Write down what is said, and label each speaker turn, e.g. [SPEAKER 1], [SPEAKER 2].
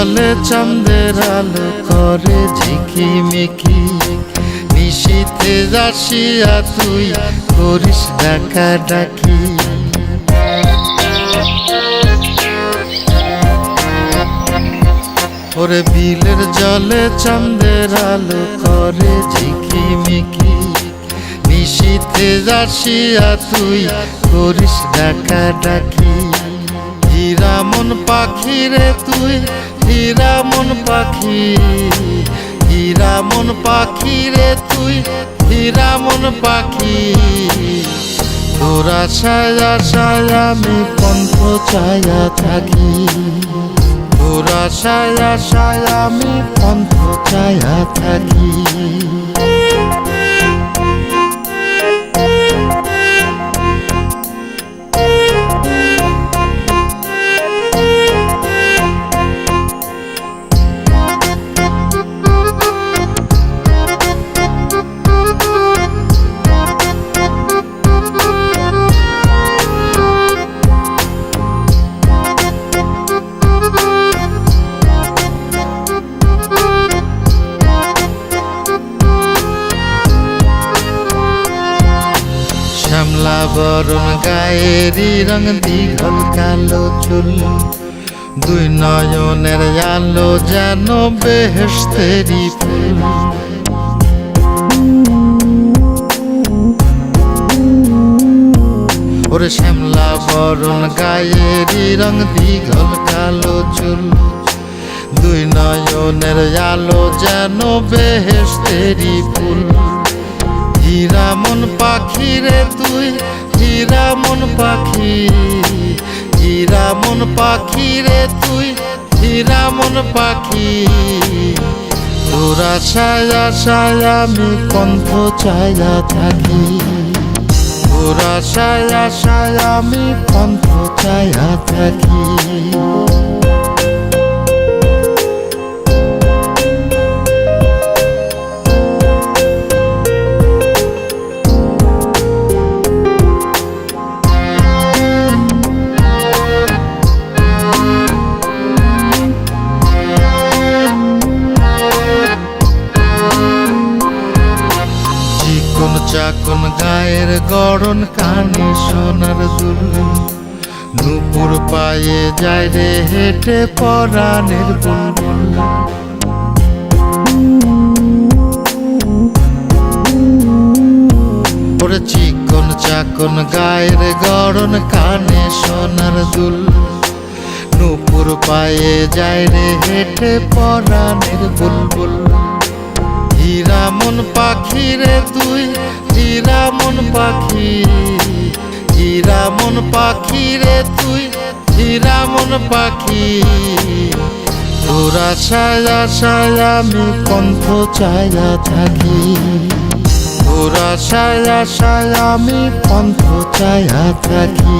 [SPEAKER 1] জলে চাঁদের আলো করে ঝিকিমিকি, নিশীথে আসিয়া তুই করিস ডাকাডাকি। ওরে বিলের জলে চাঁদের আলো করে ঝিকিমিকি, নিশীথে আসিয়া তুই করিস ডাকাডাকি। হীরা মন পাখি রে তুই, হীরা মন পাখি, হীরা মন পাখি রে তুই, হীরা মন পাখি। তোর আশায় আশায় আমি পন্থ চায়া থাকি, তোর আশায় আশায় আমি পন্থ চায়া থাকি। শ্যামলা বরণ গায়েরই রং দীঘল কালো চুল, দুই নয়নের আলো যেন বেহেশতেরি ফুল। ওরে শ্যামলা বরণ গায়েরই রং দীঘল কালো চুল, দুই নয়নের আলো যেন বেহেশতেরি ফুল। হীরা মন পাখি রে তুই, হীরা মন পাখি, হীরা মন পাখি রে তুই, হীরা মন পাখি। তোর আশায় আশায় আমি পন্থ চায়া থাকি, তোর আশায় আশায় আমি পন্থ চায়া থাকি। চাকন গায়ের গড়ন কানে সোনার দুল, নুপুর পায়ে যায় রে হেঁটে পরাণের বুলবুল। ওরে চিকন চাকন গায়ের গড়ন কানে সোনার দুল, নুপুর পায়ে যায় রে হেঁটে পরাণের বুলবুল। হীরা মন পাখি রে তুই, হীরা মন পাখি, হীরা মন পাখি রে তুই, হীরা মন পাখি। তোর আশায় আশায় আমি পন্থ চায়া থাকি, তোর আশায় আশায় আমি পন্থ চায়া থাকি।